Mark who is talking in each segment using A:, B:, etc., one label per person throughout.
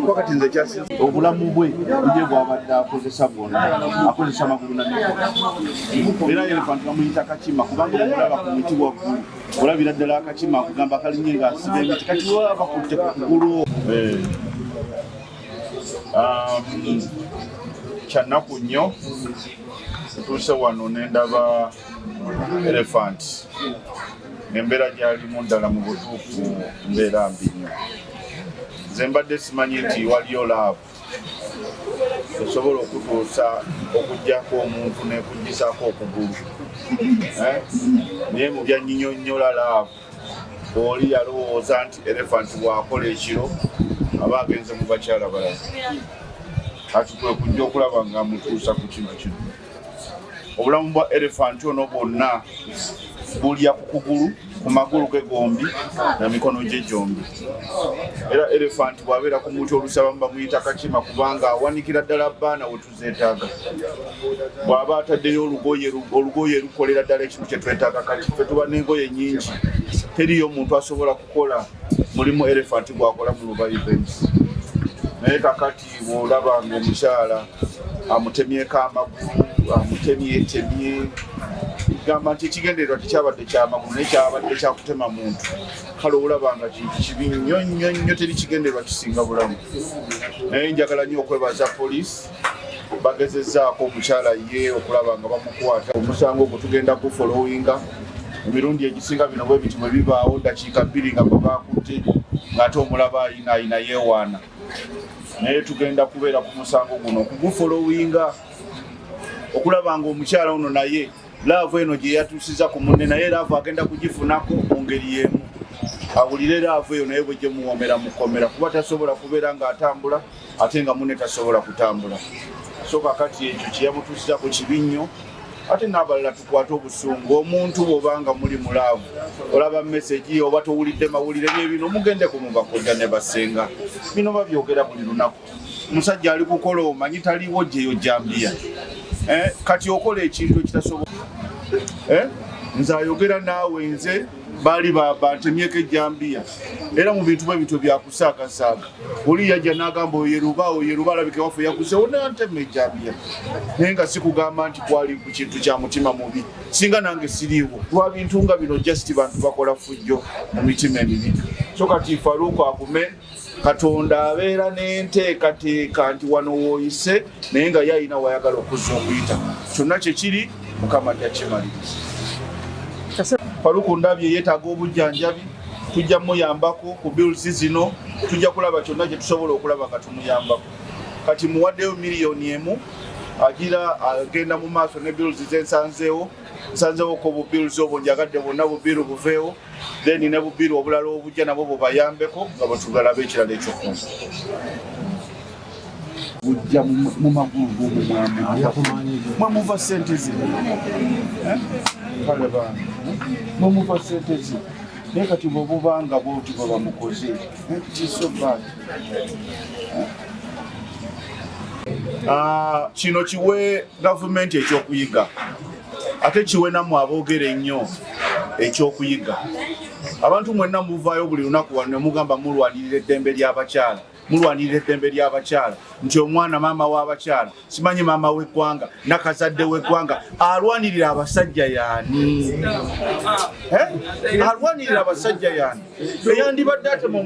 A: wakati nze kyasi obulamu bwe buje bwabadde akozesa bwonna akozesa amagulu n'emikono era elephant bamuyita Kachima kubanga omulaba ku muti waggulu olabira ddala Kachima akugamba kalinye ng'asiba emiti kati waba kutte ku kugulu kyannaku nnyo tutuuse wano n'endaba elephant embeera gyalimu ddala mu butuufu mbeera mbi nnyo. Nze mbadde simanyi nti waliyo laavu esobola okutuusa okuggyako omuntu n'ekuggisaako okugulu naye mu byanyinyonnyola laavu oli yalowooza nti elephant bw'akola ekiro aba agenze mu bakyala balala ati kwe kujja okulaba nga amutuusa ku kino kino. Obulamu bwa elephant ono bwonna bulya ku kugulu ku magulu ge gombi na mikono gye gyombi. Era elephant bw'abeera ku muti olusabamu bamuyita Kachima kubanga awanikira ddala bbaana we tuzeetaaga. Bw'aba ataddeyo olugoye lukolera ddala ekintu kye twetaaga. Kati ffe tuba n'engoye nnyingi teriyo omuntu asobola kukola mulimu elephant gw'akola mu Luba events. Naye kakati bw'olaba ng'omukyala amutemyeko amagulu amutemyetemye gamba nti ekigendererwa tekyabadde kyamagulu naye kyabadde kyakutema muntu kale olaba nga kintu kibi nnyo nnyo nnyo teri kigendererwa kisinga bulamu. Naye njagala nnyo okwebaza poliisi bagezezzaako omukyala ye okulaba nga bamukwata. Omusango ogwo tugenda gufolowinga emirundi egisinga bino bwe biti bwe bibaawo ddakiika 2 nga bwe baakutte ng'ate omulaba ayina yeewaana. Naye tugenda kubeera ku musango guno okugufolowinga okulaba nga omukyala ono naye laavu eno gye yatuusiza ku munne naye laavu agenda kugifunako mu ngeri y'emu. Awulire laavu eyo naye bwe gye muwomera mukomera kuba tasobola kubeera ng'atambula ate nga munne tasobola kutambula. So kakati ekyo kye yamutuusizako kibi nnyo ate n'abalala tukwate obusungu. Omuntu bw'obanga muli mu laavu olaba message oba towulidde mawulire bino mugende ku mubakodda ne basenga. Bino babyogera buli lunaku. Musajja ali kukola omanyi taliwo gyeyo Jambiya. Kati okola ekintu ekitasobola. Nze ayogera naawe nze baali bantemyeko ejjambiya era mu bintu bwe bityo byakusaakasaaga. Oli yajja n'agamba oyeruba alabika waffe yaguzeewo nantema ejjambiya naye nga sikugamba nti kwali ku kintu kya mutima mubi singa nange siriiwo. Lwa bintu nga bino just bantu bakola fujjo mu mitima emibi. So kati Faruku akume Katonda abeera n'enteekateeka nti wano wooyise naye nga yalina wayagala okuzza okuyita. Kyonna kye kiri Mukama takimaliriza. Faruku ndabye yeetaaga obujjanjabi tujja muyambako ku bills zino tujja kulaba kyonna kye tusobola okulaba nga tumuyambako. Kati muwaddeyo $1,000,000 agira agenda mu maaso ne bills ze nsanzeewo ko bu bills obwo njagadde bonna bubiru buveewo then ne bubiru obulala obujja nabo bubayambeko nga bwetugalabe ekirala ekyokkuma. Ujja mu magulu mwamuva sente zino kale bana mwamuva sente zino naye kati bwobubanga bwoti bwe bamukoze kisobad. Kino kiwe gavumenti ekyokuyiga ate kiwe nammwe aboogera ennyo ekyokuyiga. Abantu mwenna muvaayo buli lunaku wano ne mugamba mulwanirira eddembe ly'abakyala nti omwana maama w'abakyala simanyi maama w'eggwanga nakazadde w'eggwanga alwanirira abasajja yaani? Alwanirira abasajja yaani? Eyandibadde atema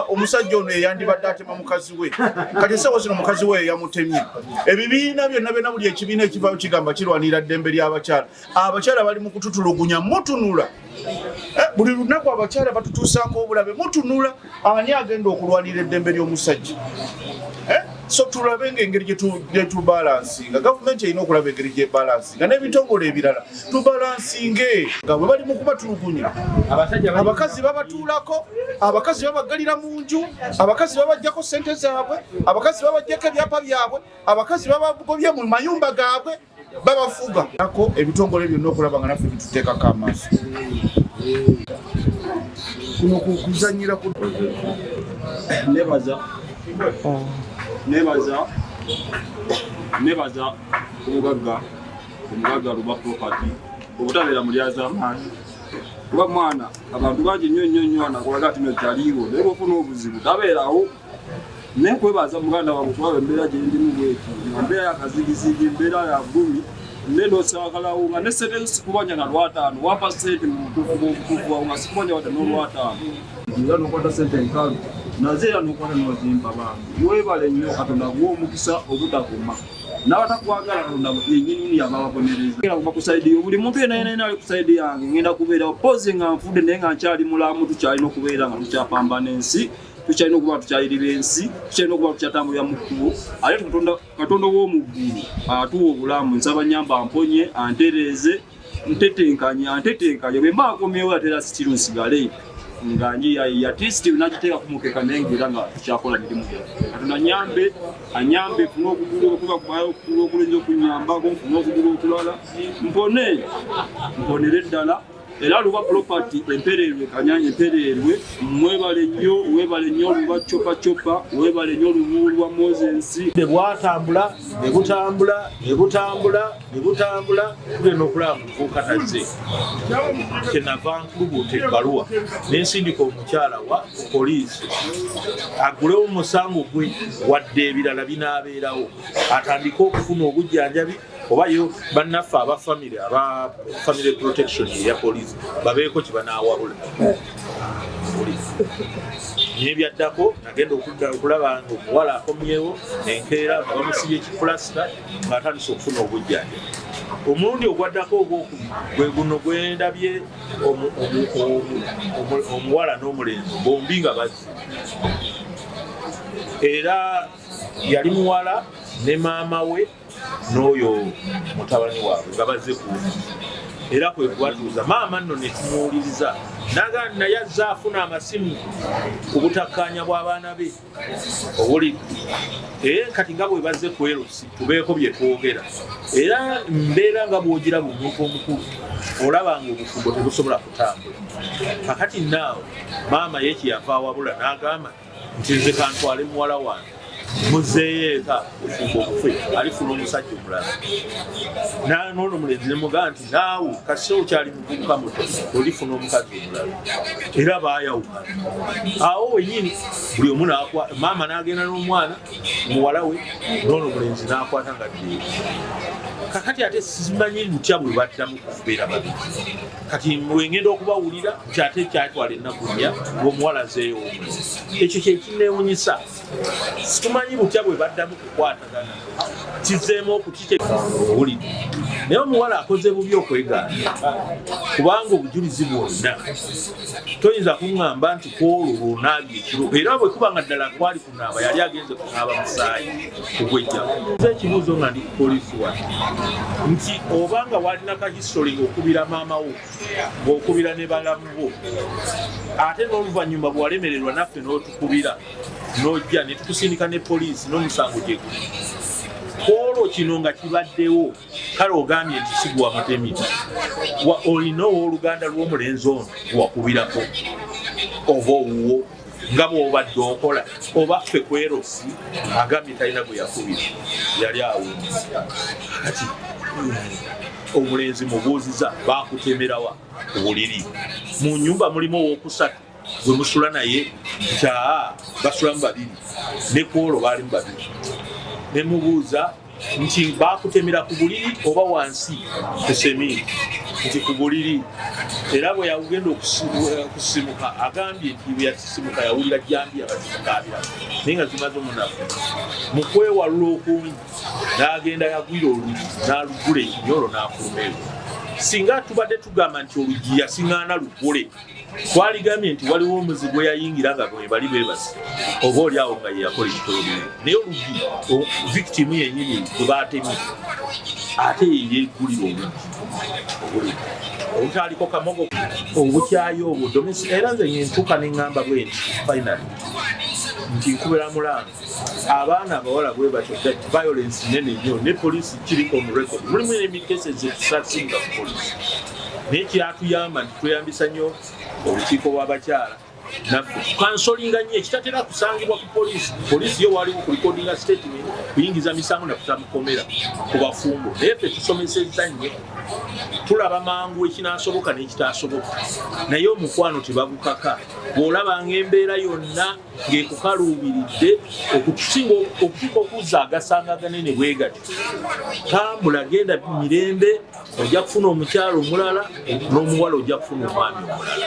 A: omusajja ono eyandibadde atema mukazi we kati essaawa zino mukazi we yamutemye. Ebibiina byonna buli ekibiina ekivaayo kigamba kirwanirira ddembe ly'abakyala. Abakyala bali mu kututulugunya mutunula. Buli lunaku abakyala batutuusaako obulabe mutunula. Ani agenda okulwanirira eddembe ly'omusajja? So tulabe engeri gye tubalansinga gavumenti erina okulaba engeri gye balansinga n'ebitongole ebirala tubalansinge nga bwe bali mu kubatulugunya abakazi babatuulako abakazi babagalira mu nju abakazi babajjako ssente zaabwe abakazi babajjako ebyapa byabwe abakazi babagobye mu mayumba gaabwe babafuga ako ebitongole byonna okulaba nga naffe bituteekako amaaso kuno kuzanyira ku
B: nebaza omugagga Luba Property obutabeera mulyaza amaanyi kuba mwana abantu bangi nnyo anakolaga ati nekyaliiwo naye bwofuna obuzibu tabeerawo nekwebaza muganda wange kuba embeera gyendimu bweti embeera yakazigizigi embeera ya bulumi neno sakalawo nga nesente sikubanja na lwataano wapa sente mubutuufu wawo nga sikubanja wata n'olwataano era nokwata sente nkalu naze era nokwata nozimba bantu webale nnyo Katonda guwa omukisa obutakoma n'abatakwagala Katonda yennyini yabababonereza era kuba kusaidiyo buli muntu yenayena ali kusaidi yange ngenda kubeera pozi nga nfudde naye nga nkyali mulamu tukyalina okubeera nga tukyapambana ensi tukyalina okuba tukyayirira ensi tukyalina okuba tukyatambulira mu kkubo ate Katonda w'omuggulu atuwa obulamu nsaba nyamba mponye antereeze ntetenkanye bwe mba akomyewo atera sikiro nsigale nga njiya tisti nagiteeka kumukeka nengera nga tukyakola mirimu Katonda anyambe funa okugulu okuba kubayo okugulu okulinza okunyambako nfuna okugulu okulala mponere ddala era Luba Property empererwe kanyanya empererwe mwebale nnyo Luba Chopa webale nnyo Lubu lwa Moses
C: bwatambula tugenda okulaba mufuuka tazze kyenava nkulubuuta ebbaluwa nensindika omukyala wa poliisi agulewo omusango gwe wadde ebirala binaabeerawo atandike okufuna obujjanjabi obayo bannaffe aba family protection ya poliisi babeeko kibanaawabula n'ebyaddako nagenda okulaba nga omuwala akomyewo enkeera nga bamusibye ekipulasita ng'atandise okufuna obujjanjabi omulundi ogwaddako ogwokubiri gwe guno gwendabye omuwala n'omulenzi bombi nga bazze era yali muwala ne maama we n'oyo mutabani waabwe nga bazze kuwuzi era kwe kubatuuza maama nno ne tumuwuliriza nagandi naye azze afuna amasimu ku butakkaanya bw'abaana be owulidde kati nga bwe bazze ku erosi tubeeko bye twogera era mbeera nga bw'ogira buli muntu omukulu olaba nga obufumbo tebusobola kutambula kakati naawe maama ye kyeyava awabula n'agamba nti nze kantwale muwala wange muzeeyo eka ofumba obufe alifuna omusajja omulala n'ono omulenzi nemugamba nti naawe kasita okyali muvubuka muto olifuna omukazi omulala era baayawukana awo wenyini buli omu maama n'agenda n'omwana muwala we n'ono omulenzi n'akwata nga ddeeyo kakati ate simanyi lutya bwe baddamu kubeera babiri kati wengenda okubawulira nti ate kyatwala ennaku nnya ng'omuwala azeeyo omulenzi ekyo kyekineewunyisa situmanyi butya bwe baddamu kukwatagana kizeemu okukiteowulire naye omuwala akoze bubi okwegaana kubanga obujulizi bwonna toyinza kuŋŋamba nti kwolwo lwonaabye ekiro era bwe kuba nga ddala kwali kunaaba yali agenze kunaaba musaayi kugwejjamu ekibuuzo nga ndi poliisi wano nti obanga walina kahistori ng'okubira maama wo ng'okubira ne balamu bo ate n'oluvannyuma bwe walemererwa naffe n'otukubira n'ojja ne tukusindika ne poliisi n'omusango gye guli kwolwo kino nga kibaddewo kale ogambye nti sigwa mutemi olina owooluganda lw'omulenzi ono wakubirako oba owuwo nga bw'obadde okola oba ffe kwerosi agambye talina gwe yakubira yali awunzi kati omulenzi mubuuziza bakutemerawa ku buliri mu nnyumba mulimu ow'okusatu gwe musula naye nti basulamu babiri ne kwolwo baalimu babiri ne mubuuza nti bakutemera ku buliri oba wansi kusemi nti ku buliri era bwe yagenda okusimuka agambye nti bwe yasisimuka yawulira jambi abatukabira naye nga zimaze omunafu mu kwewalula okungi n'agenda yagwira olugi n'alugula ekinyolo n'afuluma eyo singa tubadde tugamba nti olugi yasiŋŋaana lugole twaligambye nti waliwo omuzigo yayingira nga bwe bali beebase oba oli awo nga yeyakola ekitolobiro naye olugi victimu yennyini gwe baatemye ate yeyeggulira olugi olutaaliko kamogo obukyayi obwo domesi era nze nyentuka neŋŋamba bwe nti finally nti nkubira mulango abaana abawala bwe batyo violence nene nnyo ne poliisi kiriko mu record mulimu n'emikese zetusasinga ku poliisi naye kyatuyamba nti tweyambisa nnyo olukiiko lw'abakyala naffe tukansolinga nnyo ekitatera kusangibwa ku poliisi yo waliwo ku recordinga statement kuyingiza misango nakutamukomera ku bafumbo naye ffe tusomesezza nnyo tulaba mangu ekinasoboka n'ekitasoboka naye omukwano tebagukaka bw'olabanga embeera yonna ng'ekukaluubiridde okutusinga okutuuka okuzza agasanga aganene bwe gati tambula genda mirembe ojja kufuna omukyalo omulala n'omuwala ojja kufuna omwami omulala